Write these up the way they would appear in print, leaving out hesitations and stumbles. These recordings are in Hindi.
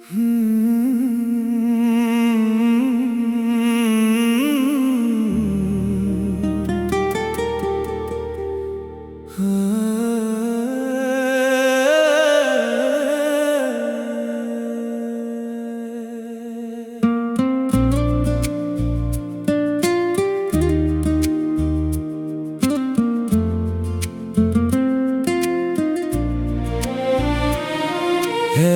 है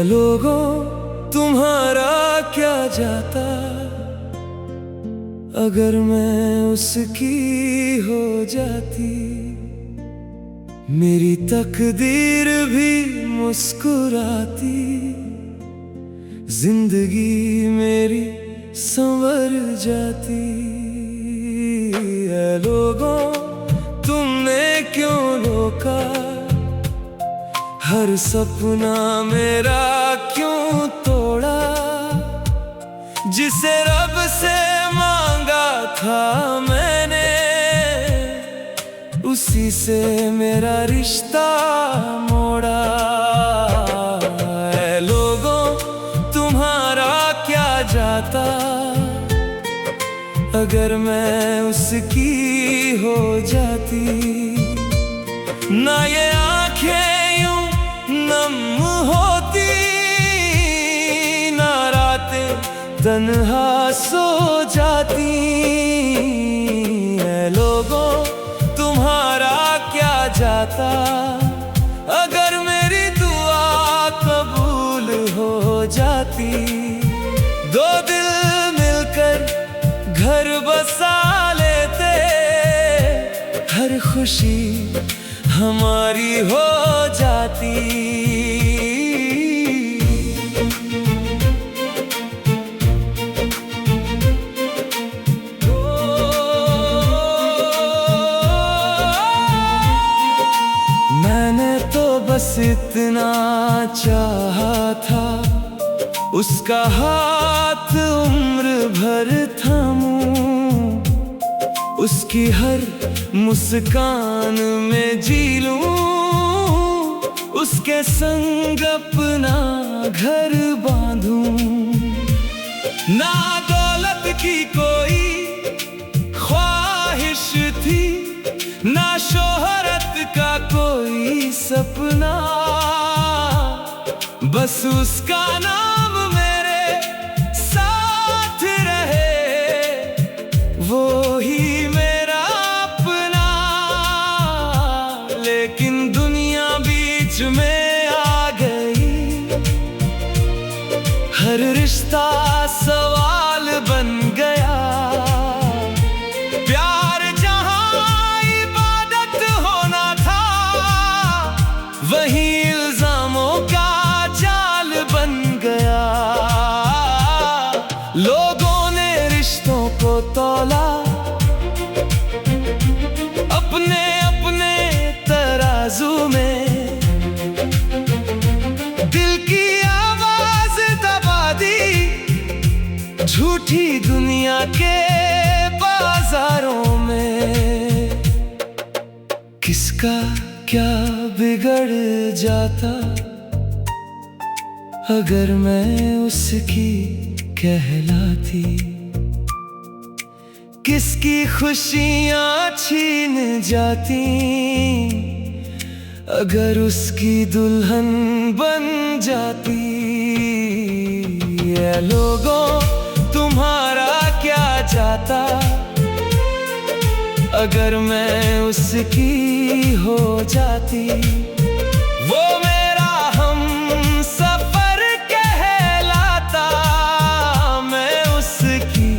लोगों तुम्हारा क्या जाता अगर मैं उसकी हो जाती। मेरी तकदीर भी मुस्कुराती, जिंदगी मेरी संवर जाती। है लोगों तुमने क्यों रोका, हर सपना मेरा क्यों तोड़ा। जिसे रब से मांगा था मैंने, उसी से मेरा रिश्ता मोड़ा। ऐ लोगों तुम्हारा क्या जाता अगर मैं उसकी हो जाती। ना ये आंखें यूं नम होती, ना रातें तन्हा सो जाती। है लोगों तुम्हारा क्या जाता अगर मेरी दुआ कबूल हो जाती। दो दिल मिलकर घर बसा लेते, हर खुशी हमारी हो जाती। मैंने तो बस इतना चाहा था, उसका हाथ उम्र भर थामूं, उसकी हर मुस्कान में जी लूं, उसके संग अपना घर बांधूं। ना दौलत की कोई ख्वाहिश थी, ना शोहरत का कोई सपना, बस उसका नाम मेरे साथ रहे, वो ही मेरा अपना। लेकिन दुनिया बीच में आ गई, हर रिश्ता सवाल बन गया। प्यार जहां इबादत होना था, वहीं इल्जामों का जाल बन गया। लोगों ने रिश्तों को तौला, अपने अपने तराजू में, दिल की आवाज दबा दी झूठी दुनिया के बाजारों में। किसका क्या बिगड़ जाता अगर मैं उसकी कहलाती। किसकी खुशियां छीन जाती अगर उसकी दुल्हन बन जाती। ये लोगों तुम्हारा क्या जाता अगर मैं उसकी हो जाती। वो मेरा हम सफर कहलाता, मैं उसकी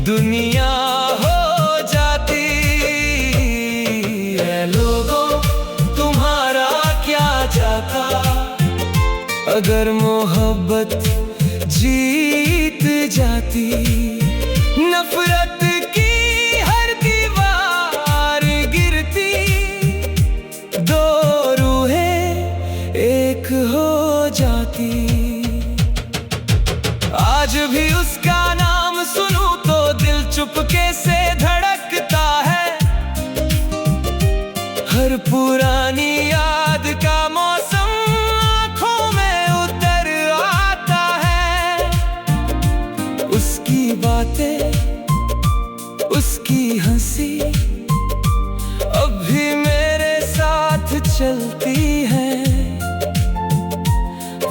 दुनिया हो जाती। है लोगों तुम्हारा क्या जाता अगर मोहब्बत जीत जाती। नफरत की हर दीवार गिरती, दो रूहें एक हो जाती। आज भी उसका नाम सुनूं तो दिल चुपके से धड़कता है। हर पुरानी याद का मौसम आँखों में उतर आता है।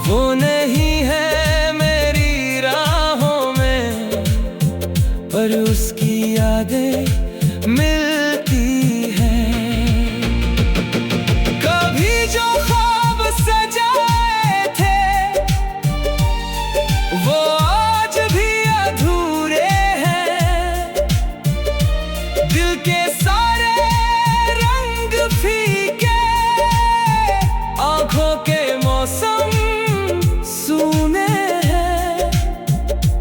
वो नहीं है मेरी राहों में, पर उसकी यादें मिलती हैं। कभी जो ख्वाब सजाए थे वो आज भी अधूरे हैं। दिल के सारे रंग फीके, आंखों के मौसम सूने हैं।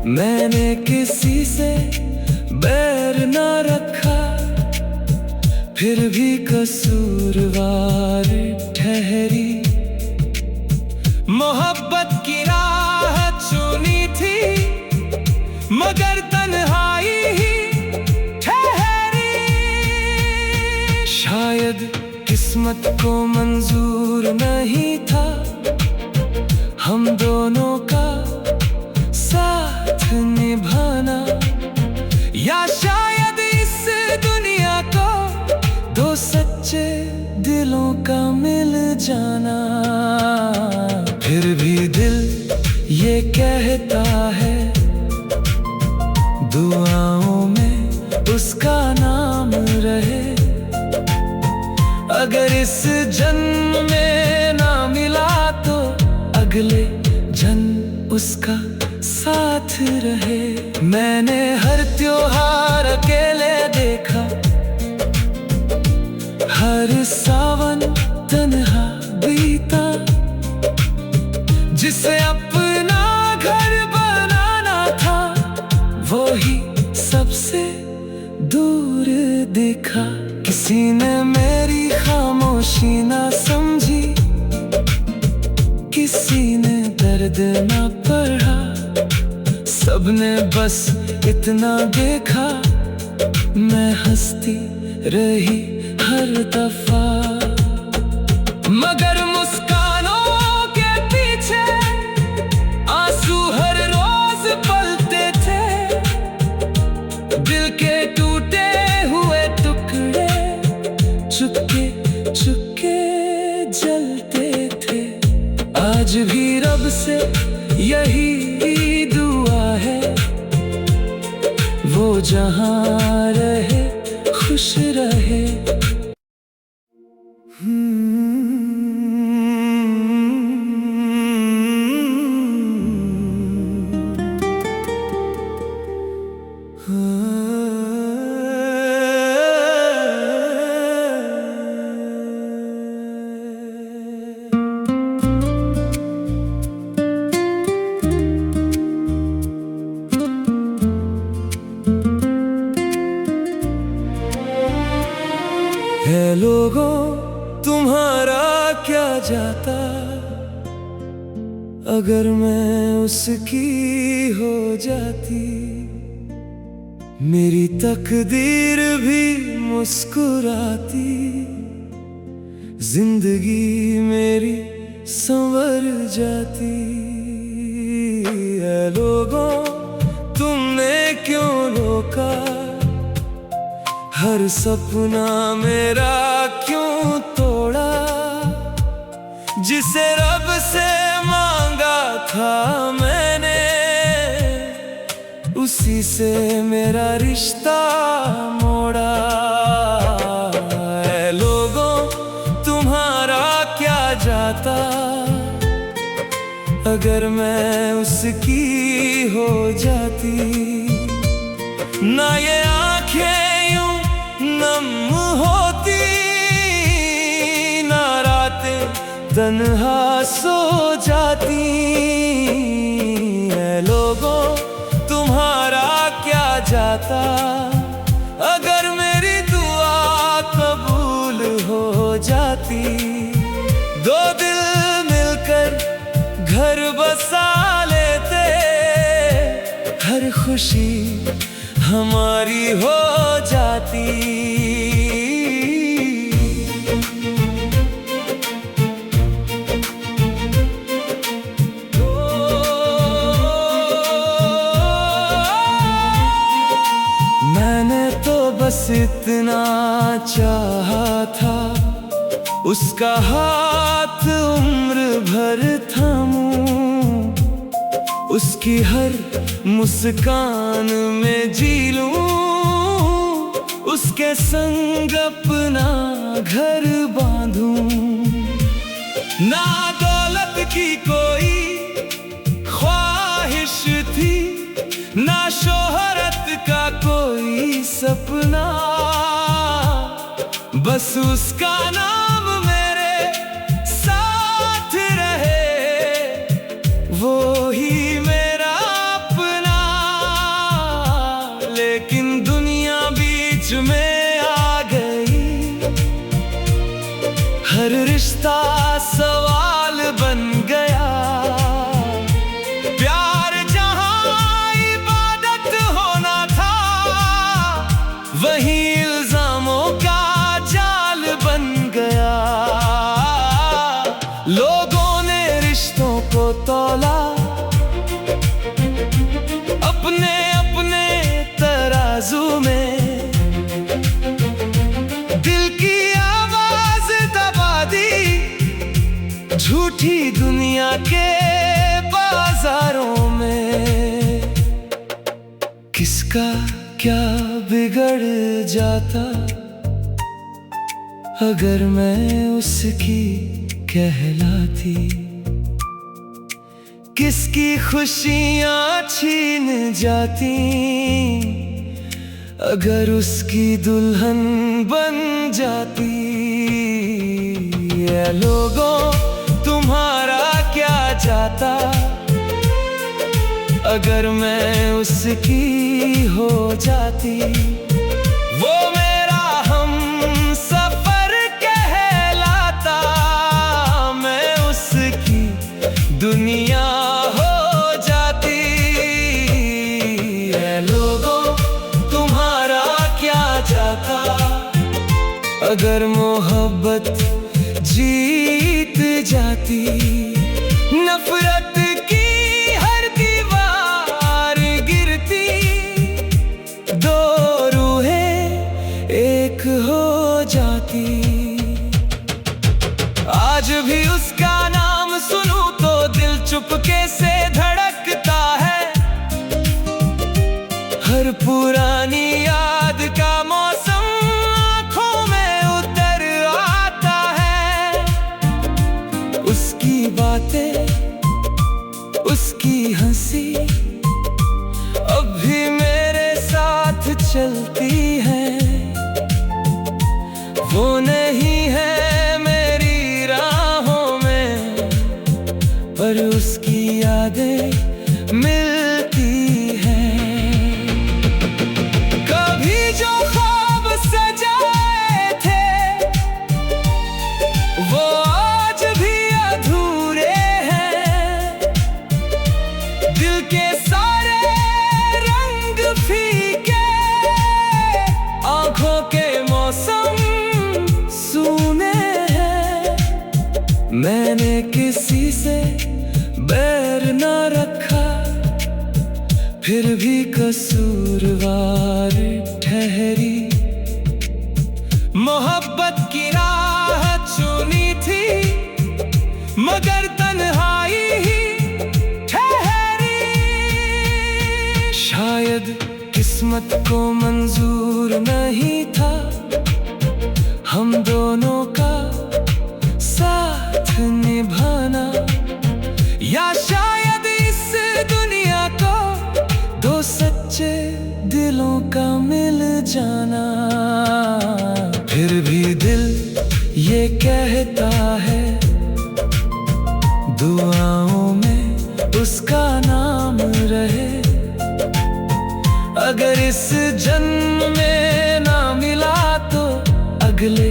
मैंने किसी से बैर न रखा, फिर भी कसूरवार ठहरी। मोहब्बत की राह चुनी थी, मगर तन्हाई ही ठहरी। शायद किस्मत को मंजूर नहीं था हम दोनों का साथ निभाना, या शायद इस दुनिया को दो सच्चे दिलों का मिल जाना। फिर भी दिल ये कहता है दुआओं में उसका नाम रहे। अगर इस जन्म में ना मिला तो अगले जन्म उसका साथ रहे। मैंने हर त्योहार अकेले देखा, हर सावन तन्हा बीता। जिसे अपना घर बनाना था वो ही सबसे दूर दिखा। किसी ने मेरी खामोशी ना समझी, किसी ने दर्द ना पढ़ा। सबने बस इतना देखा, मैं हंसती रही हर दफा। मगर मुस्कानों के पीछे आंसू हर रोज पलते थे। दिल के टूटे हुए टुकड़े चुपके चुपके जलते थे। आज भी रब से यही दुआ है, वो जहां रहे खुश रहे। है लोगों तुम्हारा क्या जाता, अगर मैं उसकी हो जाती। मेरी तकदीर भी मुस्कुराती, जिंदगी मेरी संवर जाती। है लोगों तुमने क्यों रोका, हर सपना मेरा क्यों तोड़ा। जिसे रब से मांगा था मैंने, उसी से मेरा रिश्ता मोड़ा। ऐ लोगों तुम्हारा क्या जाता, अगर मैं उसकी हो जाती। ना ये आंखें यूं नम होती, ना रातें तन्हा सो जाती। है लोगों तुम्हारा क्या जाता, अगर मेरी दुआ कबूल हो जाती। दो दिल मिलकर घर बसा लेते, हर खुशी हमारी हो जाती। मैंने तो बस इतना चाहा था, उसका हाथ उम्र भर थामूं। उसकी हर मुस्कान में जी लूं, उसके संग अपना घर बांधूं। ना दौलत की कोई ख्वाहिश थी, ना शोहरत का कोई सपना, बस उसका नाम मेरे साथ रहे, वो ही मेरा अपना। लेकिन दुनिया बीच में आ गई, हर रिश्ता सवाल बन गया। प्यार जहां इबादत होना था, वहीं इल्जामों का जाल बन गया। लोगों ने रिश्तों को तौला, अपने अपने तराजू में, दिल की आवाज दबा दी झूठी दुनिया के बाजारों में। किसका क्या बिगड़ जाता अगर मैं उसकी कहलाती, किसकी खुशियां छीन जाती अगर उसकी दुल्हन बन जाती। ये लोगों तुम्हारा क्या जाता अगर मैं उसकी हो जाती। वो मेरा हम सफर कहलाता, मैं उसकी दुनिया हो जाती। है लोगों तुम्हारा क्या जाता अगर मोहब्बत जीत जाती। नफरत की हर दीवार गिरती, दो रूहें एक हो जाती। आज भी उसका नाम सुनूं तो दिल चुपके से धड़कता है। हर पुरानी याद का मौसम आंखों में उतर आता है। उसकी बातें, उसकी हंसी अब भी मेरे साथ चलती है। वो नहीं है मेरी राहों में, पर उसकी यादें मिलती हैं। कभी जो ख्वाब सजाए थे, वो आज भी अधूरे हैं। दिल के सारे रंग फीके, आंखों के मौसम सूने हैं। मैंने किसी से बैर न रखा, फिर भी कसूरवार ठहरी। मोहब्बत की राह चुनी थी, मगर तन्हाई ही ठहरी। शायद किस्मत को मंजूर नहीं था हम दोनों का साथ निभाना, या शायद इस दुनिया को दो सच्चे दिलों का मिल जाना। फिर भी दिल ये कहता है, दुआओं में उसका नाम रहे। अगर इस जन्म में ना मिला तो अगले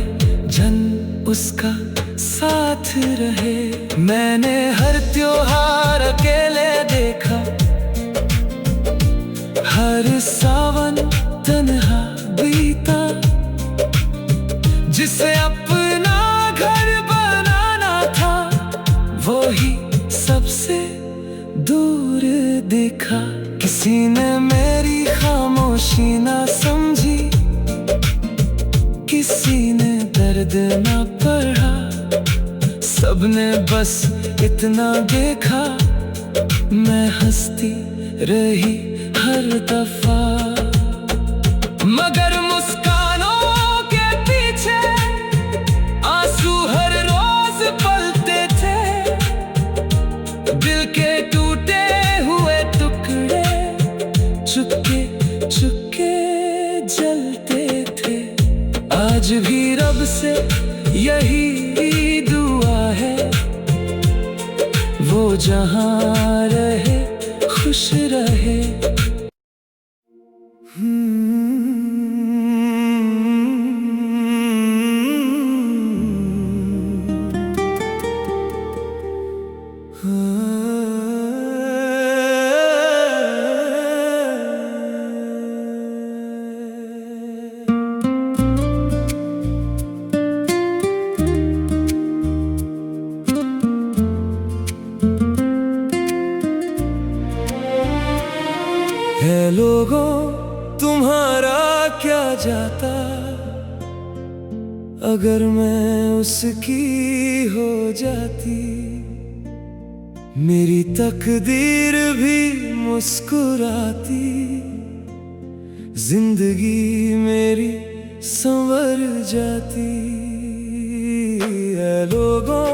जन्म उसका साथ रहे। मैंने हर त्योहार अकेले देखा, हर सावन तन्हा बीता। जिसे अपना घर बनाना था, वो ही सबसे दूर दिखा। किसी ने मेरी खामोशी ना समझी, किसी ने दर्द ना पढ़ा। सबने बस इतना देखा, मैं हंसती रही हर दफा, मगर मुस्कानों के पीछे आंसू हर रोज पलते थे। दिल के टूटे हुए टुकड़े चुपके चुपके जलते थे। आज भी रब से यही दुआ है, वो जहां रहे खुश रहे। है लोगों तुम्हारा क्या जाता, अगर मैं उसकी हो जाती। मेरी तकदीर भी मुस्कुराती, जिंदगी मेरी संवर जाती। है लोगों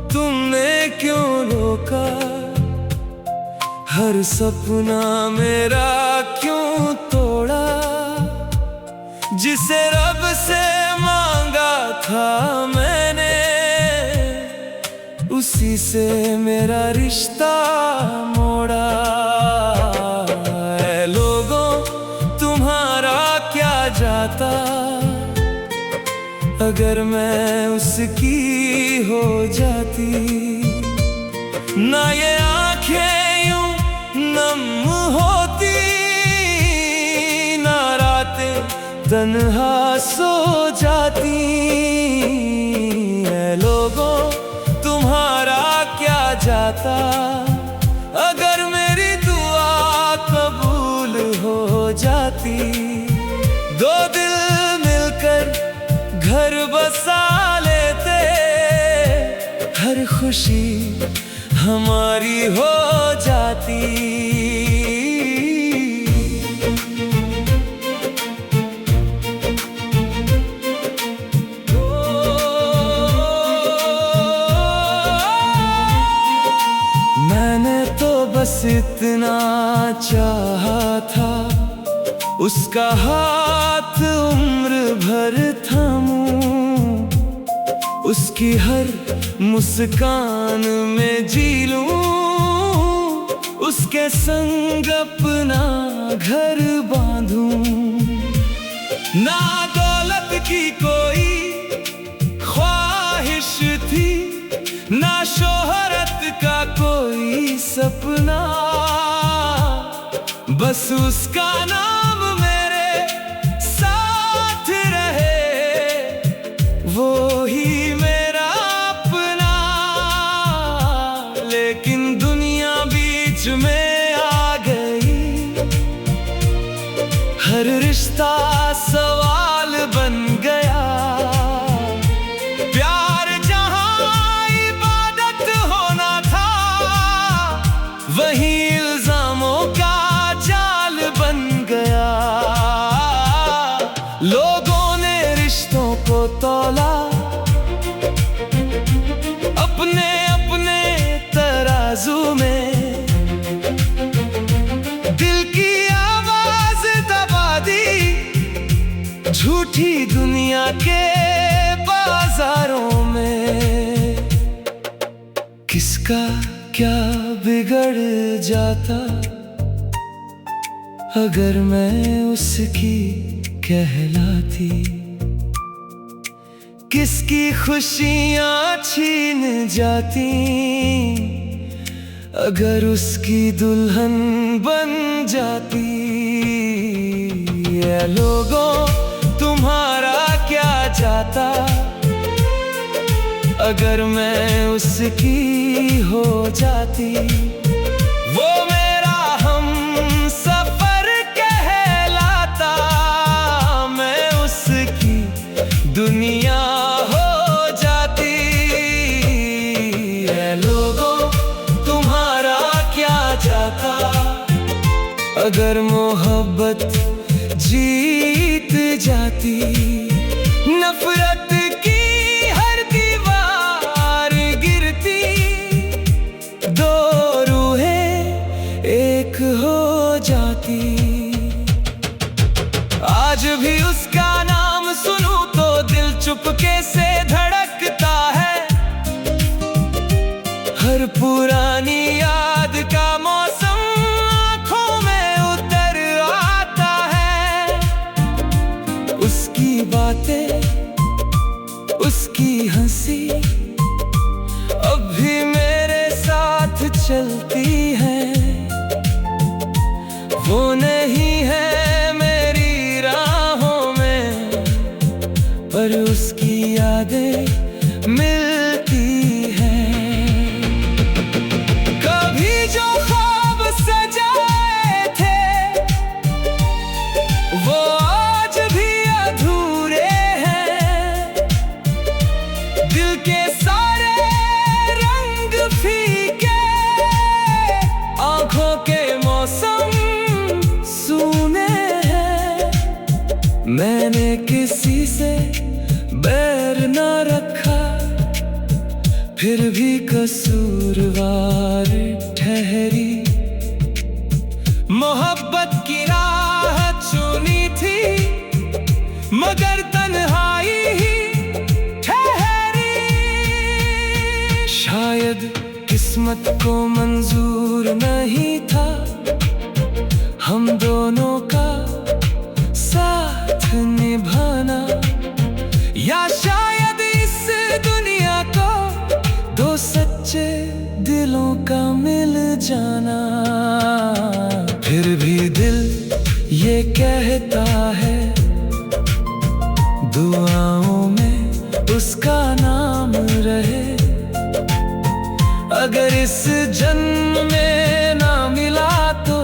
तुमने क्यों रोका, हर सपना मेरा क्यों तोड़ा। जिसे रब से मांगा था मैंने, उसी से मेरा रिश्ता मोड़ा। ऐ लोगों तुम्हारा क्या जाता, अगर मैं उसकी हो जाती। ना ये आंखें यूं नम होती, ना रातें तन्हा सो जाती। है लोगों तुम्हारा क्या जाता, अगर मेरी दुआ कबूल हो जाती। दो दिल मिलकर घर बसा लेते, हर खुशी हमारी हो जाती। मैंने तो बस इतना चाहा था, उसका हाथ उम्र भर थामूं। उसकी हर मुस्कान में जी लूं, उसके संग अपना घर बांधूं। ना दौलत की कोई ख्वाहिश थी, ना शोहरत का कोई सपना। बस उसका नाम मेरे साथ रहे, वो ही मेरा अपना। लेकिन दुनिया बीच में आ गई, हर रिश्ता सवाल बन गया। प्यार जहां इबादत होना था, वहीं इल्जामों का जाल बन गया। लोगों ने रिश्तों को तौला, अपने अपने तराजू में। दिल की आवाज दबा दी, झूठी दुनिया के बाजारों में। किसका क्या बिगड़ जाता, अगर मैं उसकी कहलाती। किसकी खुशियां छीन जाती, अगर उसकी दुल्हन बन जाती। ये लोगों तुम्हारा क्या जाता, अगर मैं उसकी हो जाती। वो मेरा हम सफर कहलाता, मैं उसकी दुनिया हो जाती। है लोगों तुम्हारा क्या अगर मोहब्बत जीत जाती नफरत की हर दीवार गिरती, दो रूहें एक हो जाती। आज भी उसका नाम सुनूं तो दिल चुपके से धड़कता है। हर पुरानी याद का मौसम आंखों में उतर आता है। उसकी बातें, उसकी हंसी अब भी मेरे साथ चलती है। वो नहीं है मेरी राहों में, पर उसकी यादें मिलती हैं। कभी जो ख्वाब सजाए थे वो आज भी अधूरे हैं। दिल के सारे रंग फीके, आंखों के मौसम सूने हैं। मैंने किसी से बैर न रखा, फिर भी कसूरवार ठहरी। मोहब्बत की राह चुनी थी मगर तन्हाई ही ठहरी। शायद किस्मत को मंजूर नहीं था हम दोनों का साथ निभाना, या शायद इस दुनिया को दो सच्चे दिलों का मिल जाना। फिर भी दिल ये कहता है दुआओं में उसका नाम रहे। अगर इस जन्म में ना मिला तो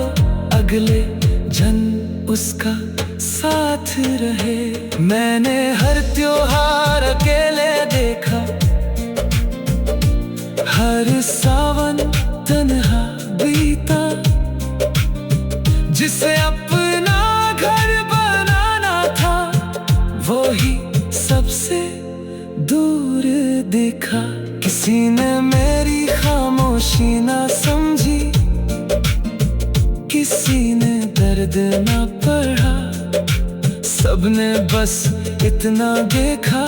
अगले जन्म उसका साथ रहे। मैंने हर त्योहार अकेले देखा, हर सावन तन्हा बीता। जिसे अपना घर बनाना था वो ही सबसे दूर दिखा। किसी ने मेरी खामोशी ना समझी, किसी ने दर्द ना पढ़ा। सबने बस इतना देखा,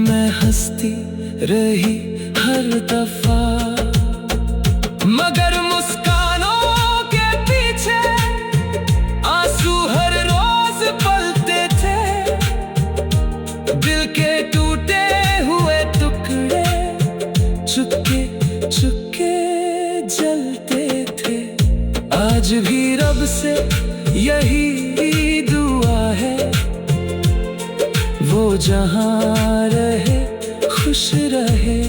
मैं हंसती रही हर दफा। मगर मुस्कानों के पीछे आंसू हर रोज पलते थे। दिल के टूटे हुए टुकड़े चुपके चुपके जलते थे। आज भी रब से यही दुआ है, वो जहां रहे खुश रहे।